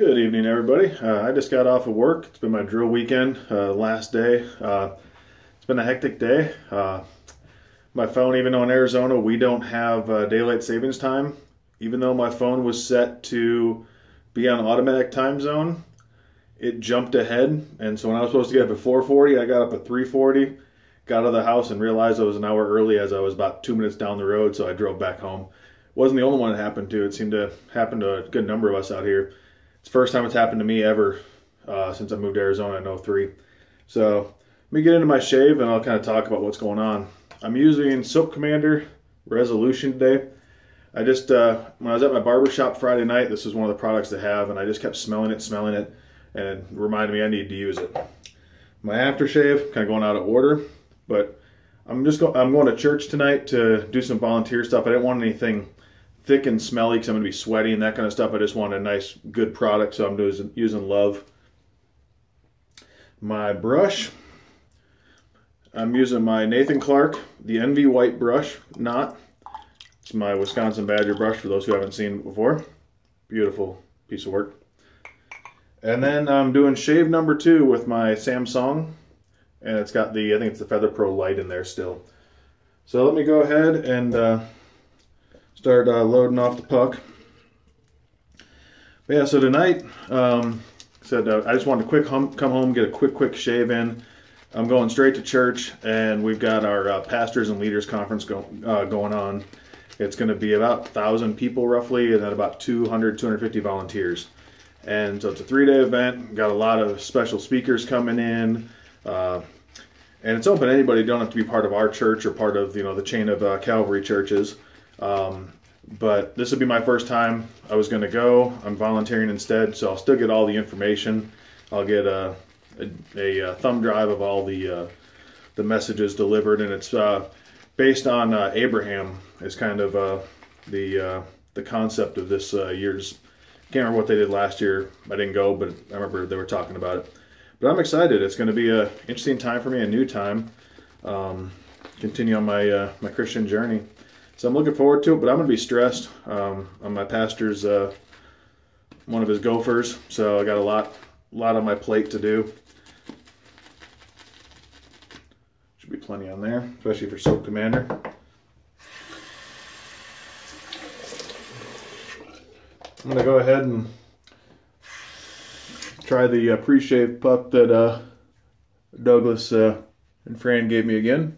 Good evening, everybody. I just got off of work. It's been my drill weekend, last day. It's been a hectic day. My phone, even though in Arizona we don't have daylight savings time, even though my phone was set to be on automatic time zone, it jumped ahead. And so when I was supposed to get up at 4:40, I got up at 3:40, got out of the house and realized I was an hour early as I was about 2 minutes down the road, so I drove back home. Wasn't the only one it happened to. It seemed to happen to a good number of us out here. It's the first time it's happened to me ever since I moved to Arizona in '03. So let me get into my shave and I'll kind of talk about what's going on. I'm using Soap Commander Resolution today. I just, when I was at my barber shop Friday night, this is one of the products they have, and I just kept smelling it, and it reminded me I need to use it. My aftershave, kind of going out of order, but I'm going to church tonight to do some volunteer stuff. I didn't want anything thick and smelly because I'm going to be sweaty and that kind of stuff. I just want a nice, good product, so I'm using Love. My brush, I'm using my Nathan Clark, the Envy White brush, It's my Wisconsin Badger brush for those who haven't seen it before. Beautiful piece of work. And then I'm doing shave number 2 with my Sam Seong, and it's got the, I think it's the Feather Pro light in there still. So let me go ahead and start loading off the puck. But yeah, so tonight, I just wanted to come home, get a quick shave in. I'm going straight to church, and we've got our pastors and leaders conference going on. It's going to be about 1,000 people roughly, and then about 250 volunteers. And so it's a 3-day event. Got a lot of special speakers coming in, and it's open to anybody. You don't have to be part of our church or part of the chain of Calvary churches. But this would be my first time. I was going to go. I'm volunteering instead, so I'll still get all the information. I'll get a thumb drive of all the messages delivered, and it's based on Abraham is kind of the concept of this year's. Can't remember what they did last year. I didn't go, but I remember they were talking about it. But I'm excited. It's going to be an interesting time for me, a new time. Continue on my my Christian journey. So I'm looking forward to it, but I'm going to be stressed. On my pastor's one of his gophers, so I got a lot on my plate to do. Should be plenty on there, especially for Soap Commander. I'm going to go ahead and try the pre-shave puck that Douglas and Fran gave me again.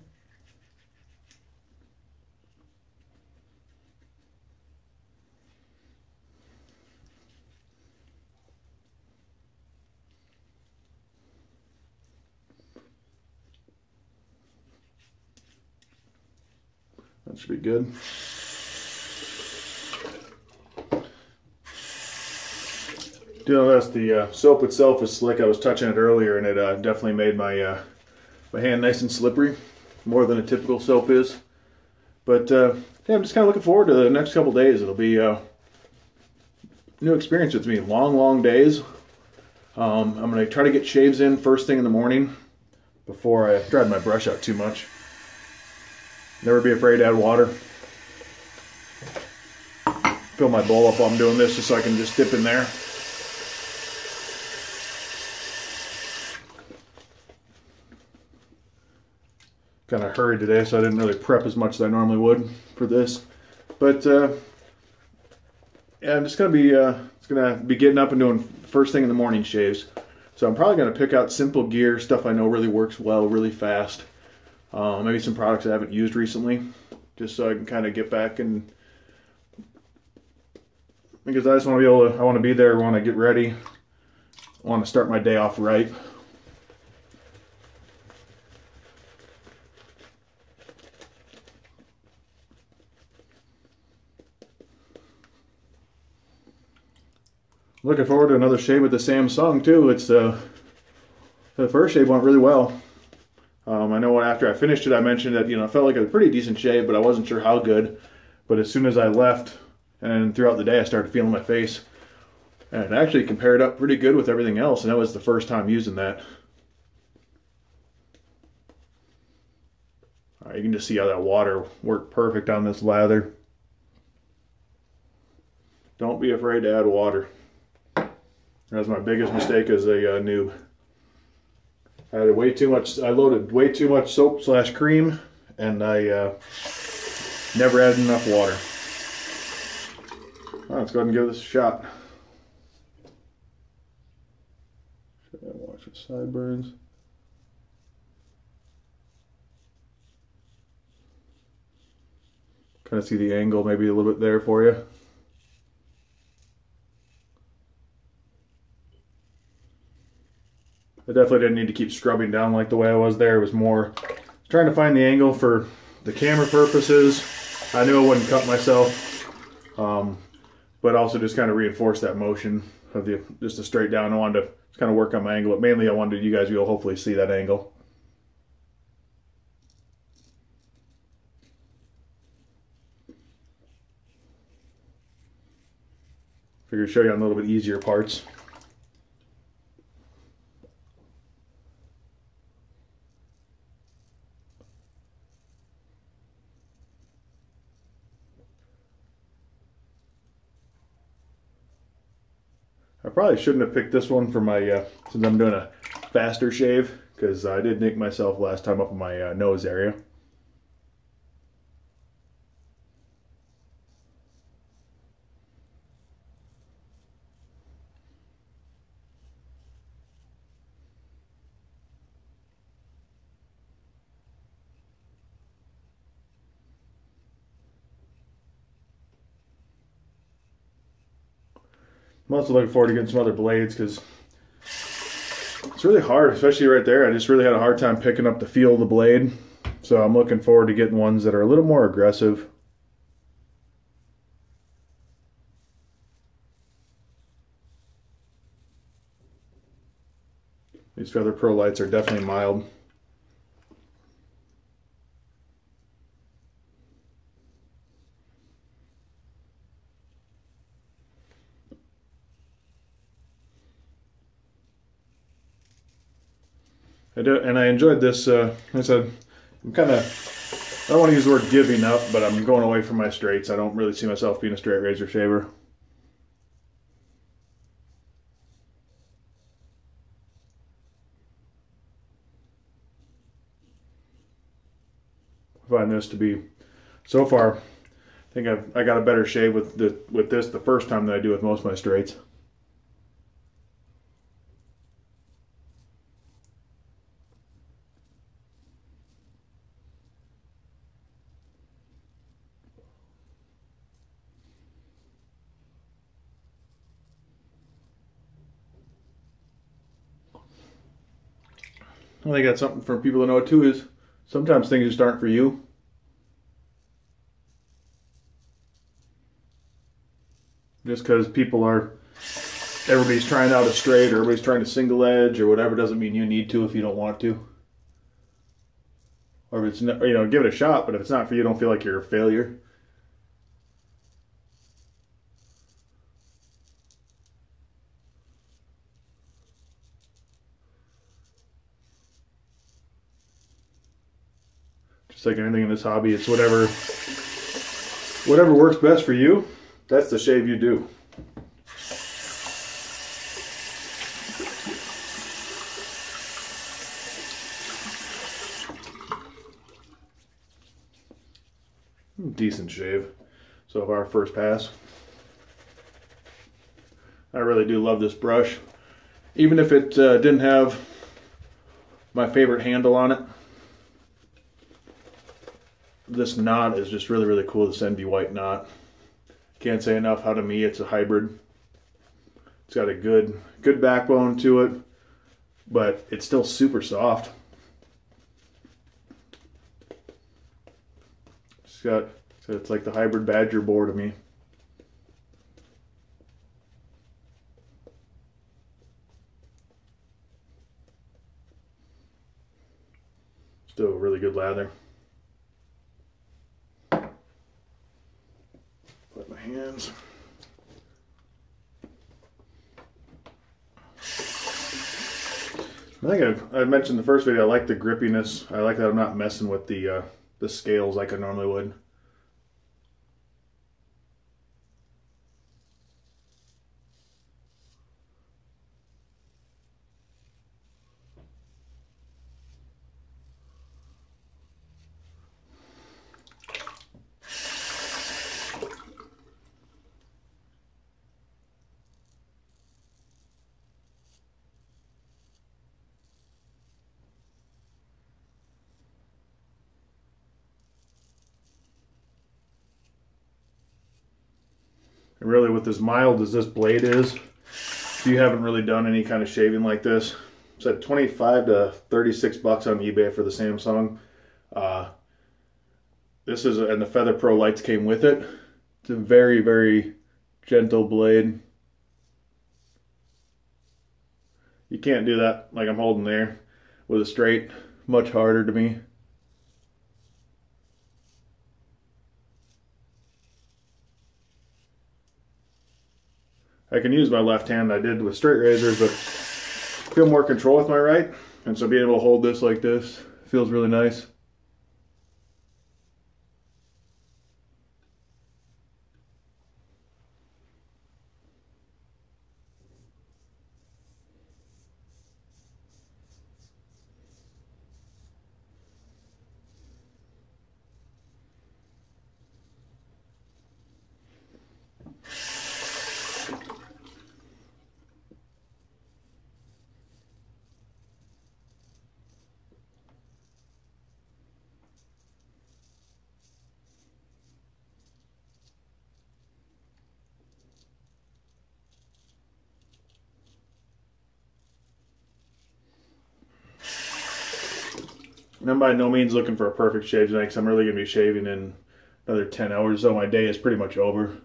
That should be good. Do notice the soap itself is slick. I was touching it earlier, and it definitely made my my hand nice and slippery, more than a typical soap is. But yeah, I'm just kind of looking forward to the next couple days. It'll be a new experience with me. Long days. I'm going to try to get shaves in first thing in the morning before I drive my brush out too much. Never be afraid to add water. Fill my bowl up while I'm doing this just so I can just dip in there. Kind of hurried today, so I didn't really prep as much as I normally would for this. But yeah, I'm just gonna be getting up and doing first thing in the morning shaves. So I'm probably gonna pick out simple gear, stuff I know really works well, really fast. Maybe some products I haven't used recently, just so I can kind of get back, and because I just want to be able to, I want to be there when I get ready. I want to start my day off right. Looking forward to another shave with the Sam Seong too. It's the first shave went really well. I know after I finished it, I mentioned that it felt like a pretty decent shave, but I wasn't sure how good. But as soon as I left and throughout the day, I started feeling my face, and it actually compared up pretty good with everything else. And that was the first time using that. All right, you can just see how that water worked perfect on this lather. Don't be afraid to add water. That was my biggest mistake as a noob. I had way too much. I loaded way too much soap / cream, and I never added enough water. All right, let's go ahead and give this a shot. Watch the sideburns. Kind of see the angle maybe a little bit there for you. I definitely didn't need to keep scrubbing down like the way I was there. It was more trying to find the angle for the camera purposes. I knew I wouldn't cut myself, but also just kind of reinforce that motion of just a straight down. I wanted to just kind of work on my angle, but mainly I wanted you guys to hopefully see that angle. Figured to show you on a little bit easier parts. I probably shouldn't have picked this one for my, since I'm doing a faster shave, because I did nick myself last time up in my nose area. I'm also looking forward to getting some other blades because it's really hard, especially right there. I just really had a hard time picking up the feel of the blade. So I'm looking forward to getting ones that are a little more aggressive. These Feather Pro lights are definitely mild. I enjoyed this. I said, I'm kind of, I don't want to use the word giving up, but I'm going away from my straights. I don't really see myself being a straight razor shaver. I find this to be, so far, I think I got a better shave with this the first time than I do with most of my straights. I think that's something for people to know too, is sometimes things just aren't for you. Just because everybody's trying out a straight or everybody's trying to single edge or whatever doesn't mean you need to if you don't want to. Or if it's not, give it a shot, but if it's not for you, don't feel like you're a failure. Just like anything in this hobby, it's whatever works best for you, that's the shave you do. Decent shave so far, first pass. I really do love this brush. Even if it didn't have my favorite handle on it, this knot is just really, really cool, this NB white knot. Can't say enough how to me it's a hybrid. It's got a good backbone to it, but it's still super soft. It's like the hybrid Badger boar to me. Still really good lather. Put my hands. I think I mentioned in the first video, I like the grippiness. I like that I'm not messing with the scales like I normally would. And really, with as mild as this blade is, if you haven't really done any kind of shaving like this, it's at 25 to 36 bucks on eBay for the Samsung. This is, and the Feather Pro lights came with it. It's a very, very gentle blade. You can't do that like I'm holding there with a straight. Much harder to me. I can use my left hand. I did with straight razors, but I feel more control with my right. And so being able to hold this like this feels really nice. And I'm by no means looking for a perfect shave tonight because I'm really going to be shaving in another 10 hours, so my day is pretty much over.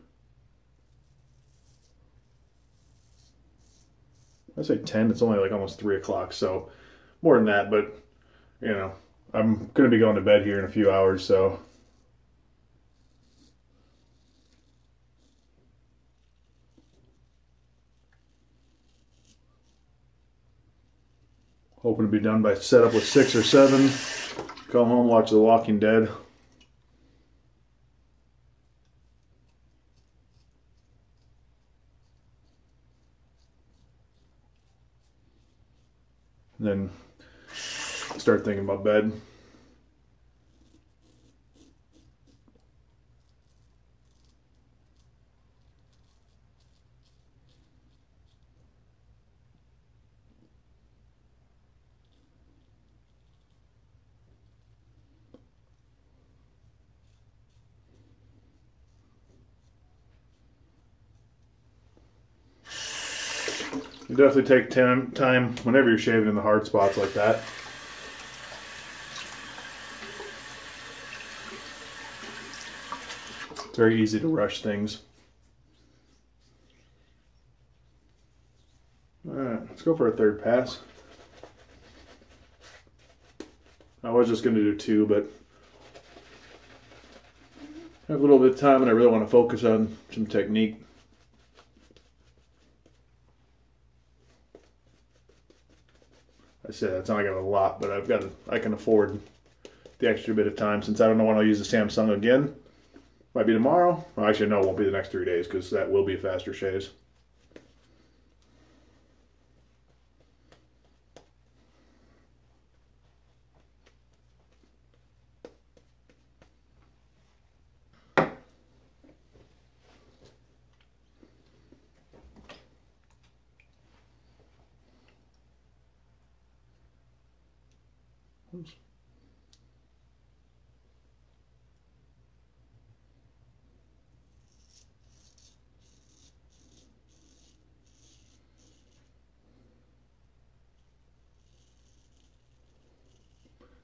I say 10, it's only like almost 3 o'clock, so more than that, but you know, I'm going to be going to bed here in a few hours, so. Hoping to be done by setup with 6 or 7. Come home, watch The Walking Dead. And then start thinking about bed. You definitely take time whenever you're shaving in the hard spots like that. It's very easy to rush things. Alright, let's go for a third pass. I was just going to do 2, but I have a little bit of time and I really want to focus on some technique. I say that's not like I have a lot, but I can afford the extra bit of time since I don't know when I'll use the Samsung again. Might be tomorrow. Well, actually, no, it won't be the next 3 days because that will be faster shaves. Oops.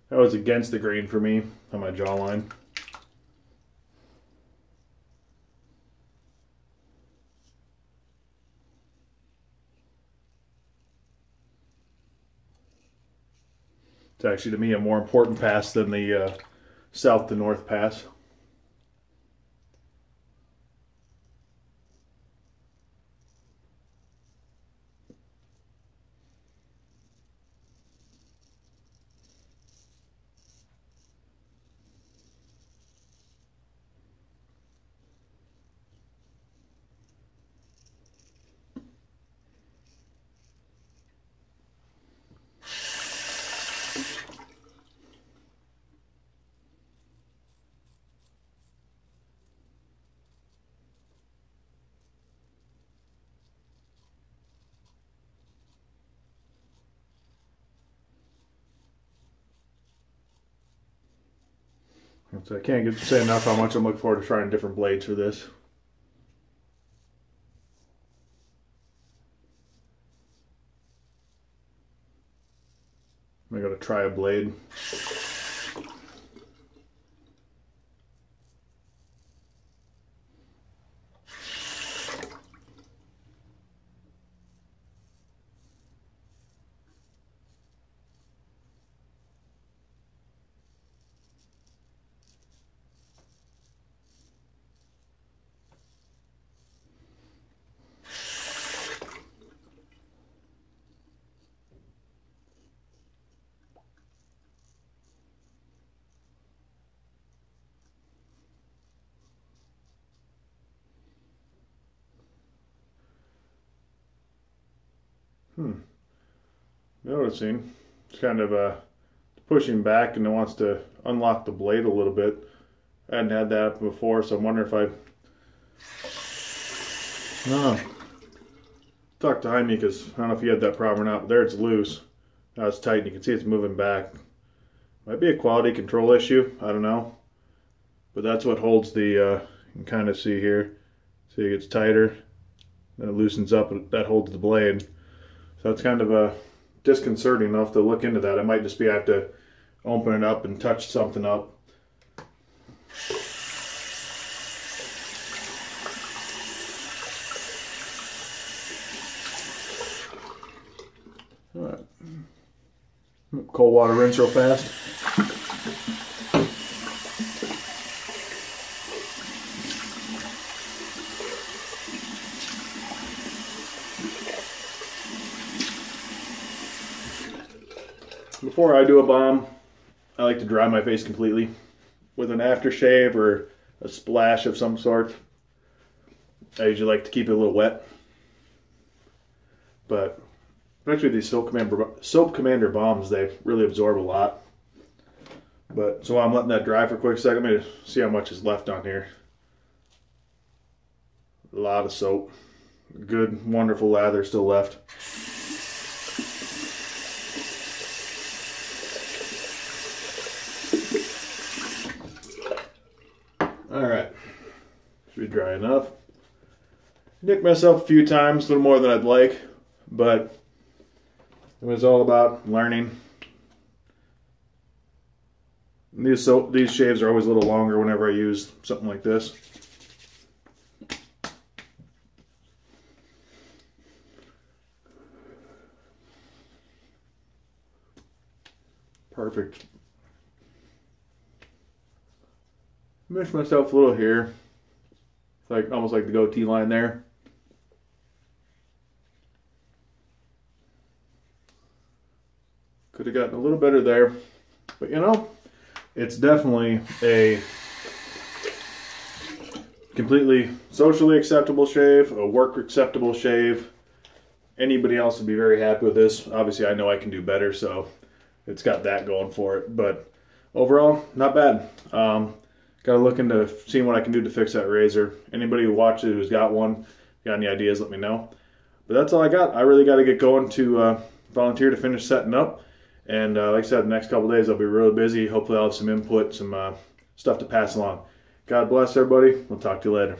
That was against the grain for me on my jawline. It's actually, to me, a more important pass than the south to north pass. So I can't say enough how much I'm looking forward to trying different blades for this. I'm going to try a blade. Noticing it's kind of pushing back and it wants to unlock the blade a little bit. I hadn't had that happen before, so I'm wondering if tuck behind me, because I don't know if you had that problem or not, but there it's loose. Now it's tight and you can see it's moving back. Might be a quality control issue, I don't know. But that's what holds the, you can kind of see here. See, it gets tighter, then it loosens up, and that holds the blade. So it's kind of disconcerting enough to look into that. It might just be I have to open it up and touch something up. All right. Cold water rinse real fast. Before I do a balm, I like to dry my face completely with an aftershave or a splash of some sort. I usually like to keep it a little wet. But especially these Soap Commander balms, they really absorb a lot. But so while I'm letting that dry for a quick second, let me see how much is left on here. A lot of soap. Good, wonderful lather still left. Alright, should be dry enough. Nicked myself a few times, a little more than I'd like, but it was all about learning. And these shaves are always a little longer whenever I use something like this. Perfect. Missed myself a little here. It's like almost like the goatee line there. Could have gotten a little better there, but you know, it's definitely a completely socially acceptable shave, a work acceptable shave. Anybody else would be very happy with this. Obviously, I know I can do better, so it's got that going for it. But overall, not bad. Got to look into seeing what I can do to fix that razor. Anybody who watches it who's got one, got any ideas, let me know. But that's all I got. I really got to get going to volunteer to finish setting up. And like I said, the next couple of days I'll be really busy. Hopefully I'll have some input, some stuff to pass along. God bless everybody. We'll talk to you later.